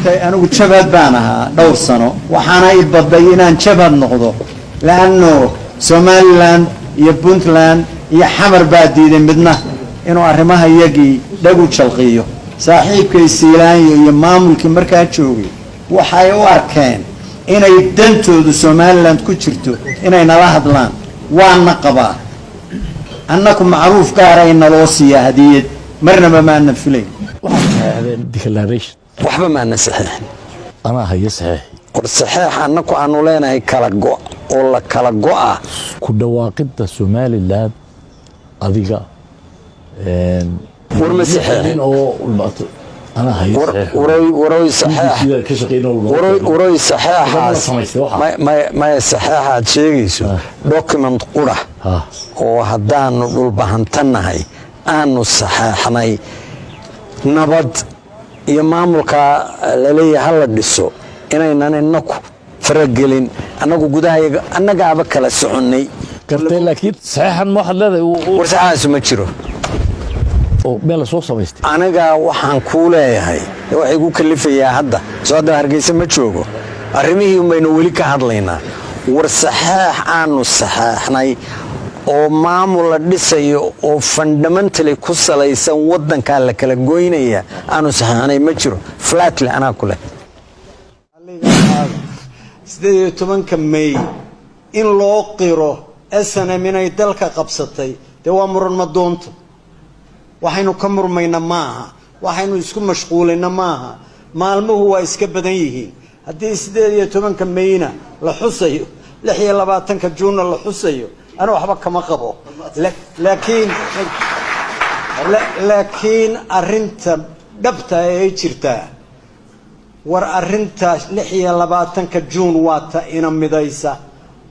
أنت أنا وشباب بانها دور سنة وحنا يبضينا شباب نقضه لأنه سوماليلاند يا بونتلاند يا حمر بادي ذي بدنا إنه أرمها يجي دقو شلقيه صاحب كيسيلان يا مامل كمركات شوقي وحيوار كان إنه يدنتو ذو سوماليلاند كتشرتو إنه ينلاحظ لان وأنا قبا أنكم معروف كارا إن الوصية هدية مرنا ما أنا فيلين هذا ديكلاريشن waxba ma nasaxay أنا هي صحيح qor saxiix annagu aanu leenahay kala go oo la kala go'a ku dhawaaqida Somaliland adiga war ma saxiixin oo أنا هي صحيح waroy saxiix ka shaqeynaa waroy saxiixaas ma saxiixaad sheegayso document qura oo haddaanu dhul bahantanahay aanu saxiixnay nabad iyo maamulka la leeyahay la dhiso inaynan inaku faragelin anagu gudahayaga annagaaba kala soconay kartay laakiin saxiixan ma xad leedahay war saxiix ma jiro oo meel soo samaystay anaga waxaan ku leeyahay waxay ku kalifayaa hadda soo hadda Hargeysa ma joogo arrimihii umayna weli ka hadlaynaa war saxiix aanu saxiixnay oo maamul la dhisayo oo fundamentally ku salaysan wadanka la kala goynaya aanu saxanay ma jiro flatly ana kule 18 May in loo qiro SNM inay dalka qabsatay de waa muran ma doonto waxaynu ka murmayna maaha waxaynu isku mashquulina maaha maalmuhu waa iska badan yihiin hadii 18 Mayna la xusayo 26 Juun la xusayo أنا وحبك كما قبو لكن أرنت دبتا يجرتا ور أرنت لحية لباتن كجون واتا إنا مدايسة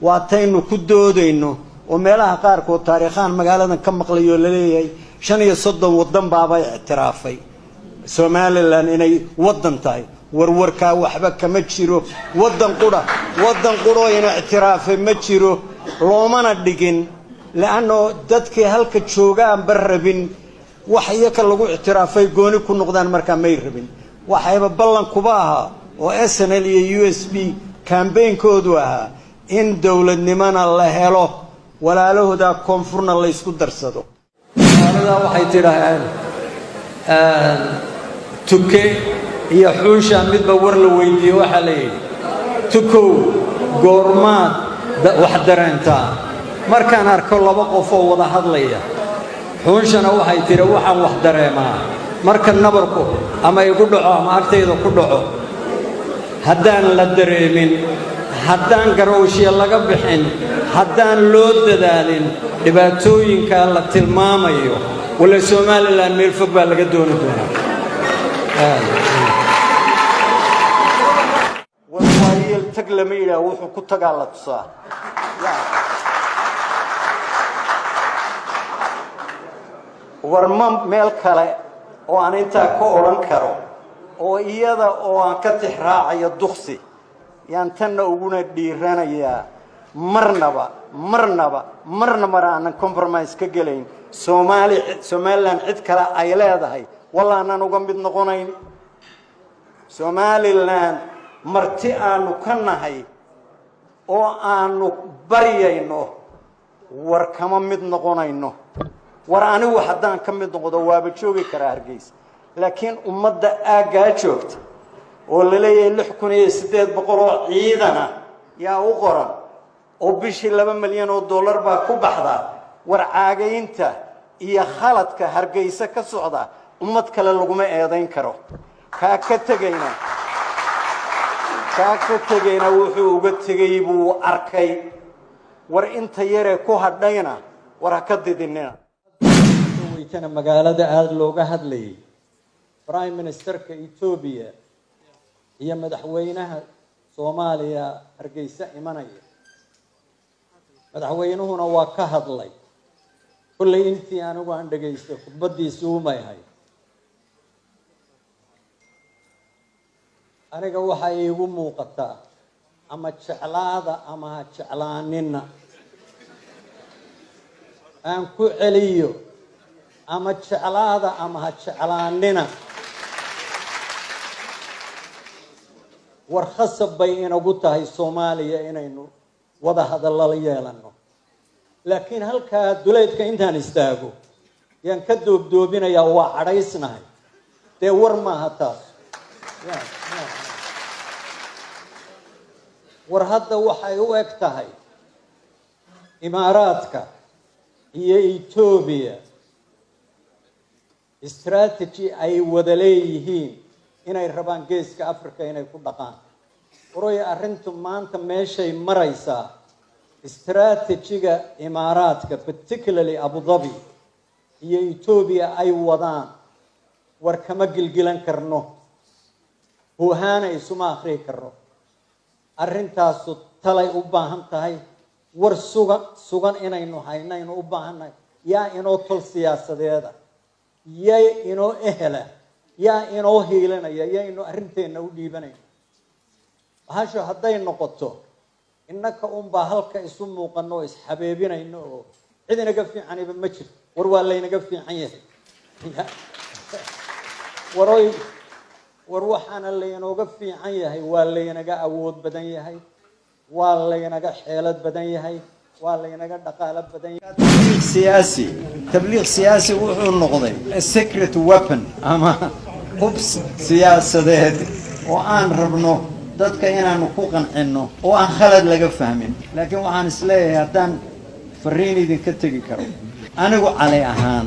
واتا إنو كدو دينو وميلاها قاركو تاريخان مقالة كم مقليو لليهي شان يصدم ودن بابا اعترافي سوماليلاند إني ودن تاي وروركا وحبك مجيرو ودن قرى إنا اعترافي مجيرو loomana dhigin laano dadkii halka joogaan barrabin waxyaka lagu ictiraafay gooni ku noqdaan marka may rabin waxayba ballan kuba aha oo SNL iyo USB campaign-koodu aha in dawladnimada la helo walaalahooda koonfurna la isku darsado walaalada waxay tiraahdeen tuke iyo xuusha midba war la weydiiyo waxa la yiri tukow goormaad wax dareenta markaan arko laba qof oo wada hadlaya xuunshana waxay tiri waxaan wax dareemaa marka nabarku ama igu dhaco ama agtayda ku dhaco haddaan la dareemin haddaan garowshiya laga bixin haddaan loo dadaalin dhibaatooyinka la tilmaamayo wala Somaliland meel fog baa laga dooni doonaa تقلم إلى وحو كتقال تصاه ورمم ميل كله وأن أنت كورن كرو وإياذا وأن كتح راعي الدخسي يعني تنا وجونا ديرانا يا مرنا أن كومبرمايز كجلين Somaliland عد كلا أيلاده هاي والله أنا نقوم بدنقونين Somaliland marti aanu ka nahay oo aanu bariyayno war kama mid noqonayno war anigu haddaan ka mid noqdo waaba joogi karaa Hargeysa laakiin ummadda aaga joogta oo la leeyahay 6800 oo ciidana yaa u qoran oo bishii 2 milyan oo dollar baa ku baxda war caagaynta iyo khaladka Hargeysa ka socda ummad kale laguma eedayn karo ka tagayna كاكتجينا وحو وقتجي بو أركي ور أنت يرى كوه دينا وركضدنا. ويكنا مقالة هذا لوجه هذلي برايم منستر كإثيوبيا هي مدحوينها صوماليا هرجيسة إيمانية مدحوينه هنا وكهذلي كل إنتي أنا وعند جيسة بدي سوما هاي أنا جوا حيجو موقتا أما تشعلادا أما تشعلاننا أنا كعليو أما تشعلادا أما تشعلاننا warkhasab bay inagu tahay Soomaaliya inaynu wada hadallo yeelano laakiin halka duleedka intaan istaago yaan ka doobdoobinayaa waa cadhaysnahay dee war maaha taas war hadda waxay u eg tahay imaaraadka iyo Ethiopia strategy ay wada leeyihiin inay rabaan geeska Afrika inay ku dhaqaan waray arrintu maanta meeshay maraysaa strategy-ga imaaraadka particularly Abu Dhabi iyo Ethiopia ay wadaan war kama gilgilan karno buuhaana isuma akhri karno arrintaas talay u baahan tahay war sugan inaynu haynayno u baahanay yaa inoo tol siyaasadeeda yaa inoo ehela yaa inoo hiilanaya yaa inoo arrinteena u dhiibanayna bahasho hadday noqoto innaka baa halka isu muuqano is xabeebinayno oo cid inaga fiicaniba ma jiro war waa laynaga fiican yahay war waxaana laynooga fiican yahay waa laynaga awood badan yahay waa laynaga xeelad badan yahay waa laynaga dhaqaale badan yahay tabliiq siyaasi wuxuu noqday a secret weapon ama hub siyaasadeed oo aan rabno dadka inaanu ku qancino oo aan khalad laga fahmin laakiin waxaan isleeyahay haddaan fariin idinka tegi karo anigu calay ahaan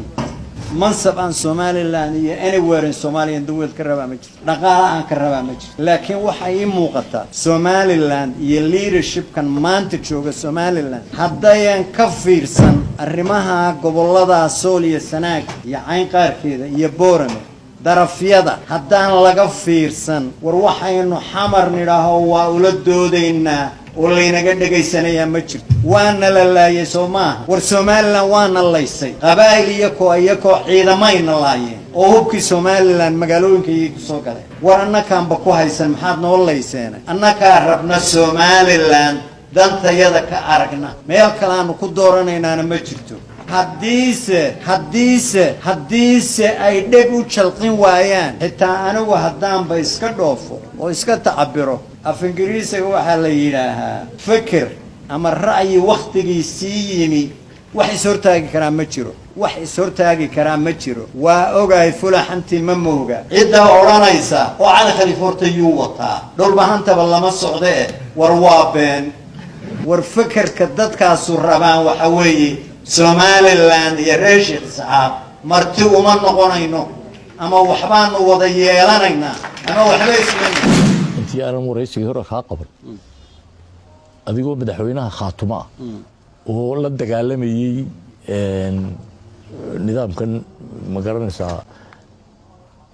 mansab aan Somaliland iyo anywhere in Somalia in the world ka rabaa ma jiro dhaqaale aan ka rabaa ma jiro laakiin waxa ii muuqata Somaliland iyo leadership kan maanta jooga Somaliland haddayan ka fiirsan arrimaha gobolada Sool iyo Sanaag iyo Cayn qaarkeeda iyo Boorame darafyada haddaan laga fiirsan war waxaynu xamar nidhaaho waa ula doodaynaa oo laynaga dhagaysanaya ma jirto waana la laayay Soomaa war Somaliland waana laysay qabaa'il iyakoo ciidamayna laayeen oo hubkii Somaliland magaalooyinka ay ku soo galeen war annakaanba ku haysan maxaad noo layseen annakaa rabna Somaliland dantayada ka aragna meel kale aanu ku dooranaynaana ma jirto haddiise ay dheg u jalqin waayaan xitaa anigu haddaanba iska dhoofo oo iska tacabiro af ingiriisiga waxaa la yidhaahaa fikir ama ra'yi wakhtigiisii yimi wax is hortaagi karaa ma jiro waa ogahay fulaxantii ma mooga cidda odhanaysa oo cali khalifoorta yuu wataa dhulbahantaba lama socde war waa been war fikirka dadkaasu rabaan waxa weeye Somaliland iyo Sheikh Saab marti uma noqonayno ama waxbaanu wada yeelanaynaa ama waxba isleeyahay intii aan waraysiga hore ka qabay adigoo madaxweynaha Khaatuma oo la dagaalamayay nidaamkan magaranaysa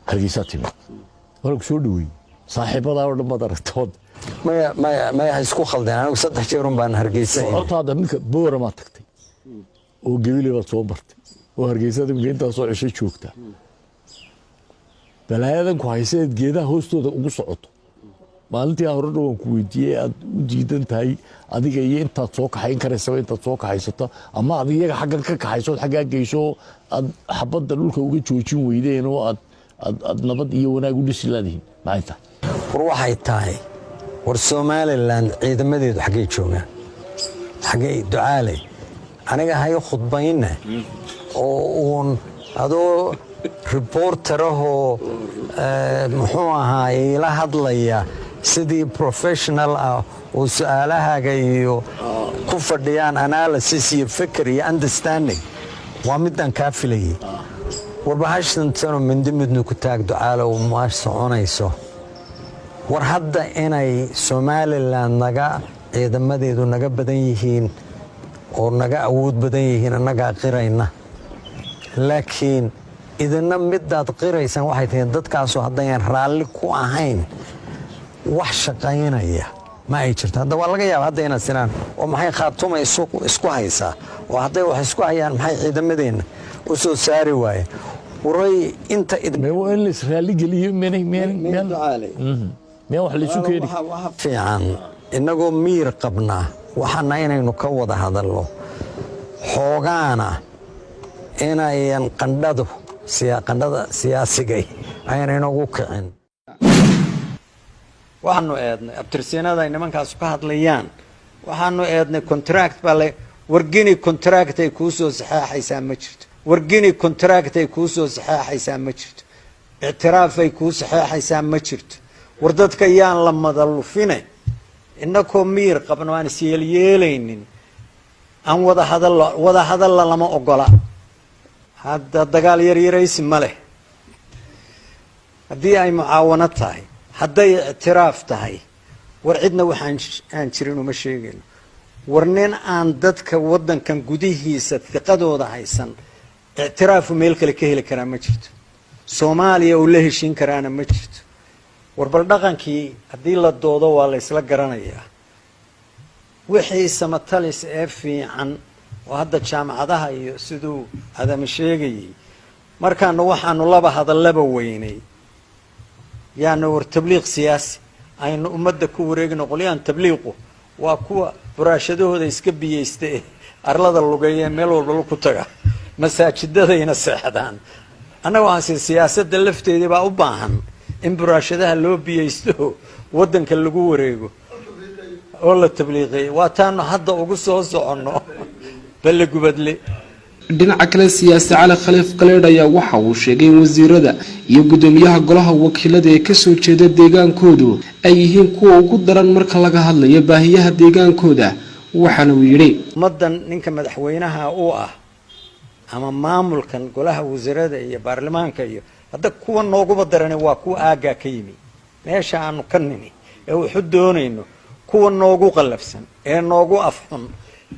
Hargeysa timi warku soo dhaway saaxiibada oo dhan badartood ma isku khaldeen anigu 3 jeer baan Hargeysa hortaada minka Boorama tagtay oo gabilay baad soo bartay oo Hargeysada inta soo cishay joogta balaayadan ku hayseed geedaha hoostooda ugu socoto maalintii hore dhawaan ku weydiiyay aad u diidan tahay adiga iyo intaad soo kaxayn karaysa intaad soo kaxaysato ama adiga xaggan ka kaxayso xagga geyso aad xabada dhulka uga joojin weydeen oo aad nabad iyo wanaag u dhisilaadiin maanta war waxay tahay war Somaliland ciidamadeedu xagee joogaan xagee ducaalay aniga hay khudbayna oo adoo reporter muxuu ahaa ila hadlaya sidii professional oo su'aalahaaga iyo ku fadhiyaan analysis iyo fikir iyo understanding waa midaan ka filayay warbahashan sano mindimidnu ku taag ducaalo oo ma soconayso war hadda inay Somaliland naga ciidamadeedu naga badan yihiin oo naga awood badan yihiin anaga qirayna laakiin idina midaad qiraysan waxay tahay dadkaas oo hadaan raalli ku ahayn wax shaqaynaya ma ay jirto hadda waa laga yaabaa hadda inay sinaan oo maxay Khaatuma isku haysaa oo hadday wax isku hayaan maxay ciidamadeena u soo saari waayeen waray inta in Israa'iil geliyo meen wax la isu keenay fiican inagoo miir qabnaa waxaana inaynu ka wada hadalno xoogaana inayan qandhada siyaasiga ayna inagu kicin waxaanu eednay abtirsiinada ay nimankaas ka hadlayaan waxaanu eednay contract baa la wargini contract ay ku soo saxaxaysaa ma jirto wargini contract ay ku soo saxaxaysaa ma jirto اعتراف ay ku saxaxaysaa ma jirto war dadka yaan la madalufine inakoo miir qabno aan yeelaynin aan wada hadal lama ogola hadda dagaal yaryaraysi ma leh haddii ay mucaawano tahay hadday ictiraaf tahay war cidna waxaan jirin uma sheegayno war nin aan dadka waddankan gudihiisa thiqadooda haysan ictiraafu meel kale ka heli karaa ma jirto Soomaaliya oo la heshin karaana ma jirto war bal dhaqankii haddii la doodo waa la isla garanayaa wixii samatalis ee fiican oo hadda jaamacadaha iyo siduu adam sheegayay markaanu waxaanu laba hadallaba weynay yaana war tabliiq siyaasi aynu ummadda ku wareegno qolyaan tabliiqu waa kuwa buraashadahooda iska biyeystay arlada lugeeyay meel walba ku taga masaajidadayna seexdaan anagu aan siyaasadda lafteedii baa u baahan in buraashadaha loo biyeysto waddanka lagu wareego oo la tabliiqay waa taanu hadda ugu soo soconno bal gubadle dhinaca kale siyaasi Cali Khaliif Galeed ayaa waxa uu sheegay in wasiirada iyo gudoomiyaha golaha wakiilada ee ka soo jeeda deegaankoodu ay yihiin kuwa ugu daran marka laga hadlayo baahiyaha deegaankooda waxaana uu yiri madan ninka madaxweynaha uu ah ama maamulkan golaha wasiirada iyo baarlamaanka iyo hadda kuwa noogu daran waa kuwa aaga ka yimi meesha aanu ka nini ee wuxuu doonayno kuwa noogu qalafsan ee noogu afxun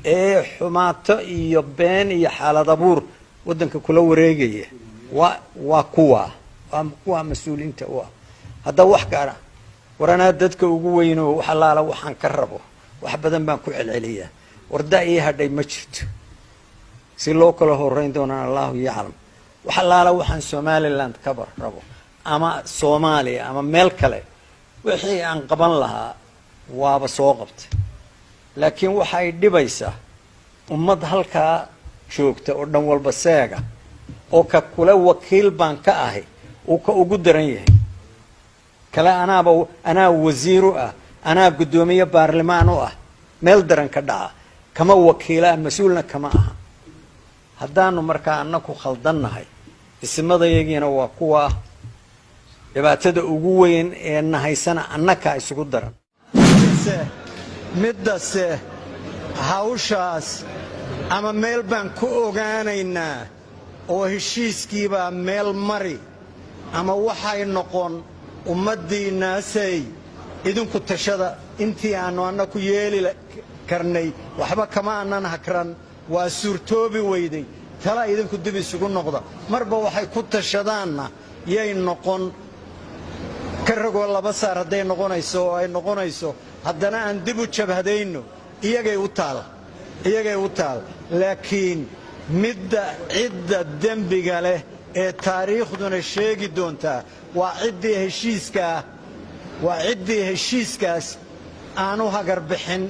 ee xumaato iyo been iyo xaalad abuur waddanka kula wareegaya waa kuwa mas'uuliyiinta u ah hadda wax gaara waranaa dadka ugu weyno waxa laala waxaan ka rabo wax badan baan ku celceliyaa warda ii hadhay ma jirto si loo kala horeyn doonaan Allahu yaclam waxa laala waxaan Somaliland ka rabo ama Soomaaliya ama meel kale wixii aan qaban lahaa waaba soo qabtay laakiin waxa ay dhibaysaa ummad halka joogta oo dhan walba seega oo ka kula wakiil baan ka ahay oo ka ugu daran yahay kala anaa wasiir ah anaa gudoomiye baarlamaan ah meel daran ka dhaca kama wakiila mas'uulna kama aha haddaanu markaa annaku khaldannahay ismadayagina waa kuwa dhibaatada ugu weyn ee nahaysana annaka isugu daran middase hawshaas ama meel baan ku ogaanaynaa oo heshiiskiibaa meel mari ama waxay noqon ummaddiinnaasay idinku tashada intii aanu annaku yeeli karnay waxba kama aanan hakran waa suurtoobi weyday tala idinku dib isugu noqda marba waxay ku tashadaanna yay noqon ka ragoo laba saar hadday noqonayso oo ay noqonayso haddana aan dib u jabhadayno iyagay u taal laakiin midda cidda dembiga leh ee taariikhduna sheegi doontaa waa ciddii heshiiskaas aanu hagar bixin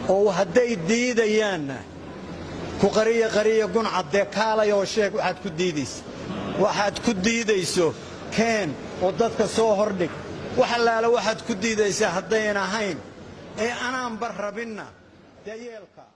oo hadday diidayaanna ku qariya guncadee kaalay oo sheeg waxaad ku diidayso keen oo dadka soo hordhig waxa laala waxaad ku diidaysaa haddayn ahayn ee anaan bar rabinna dayeelka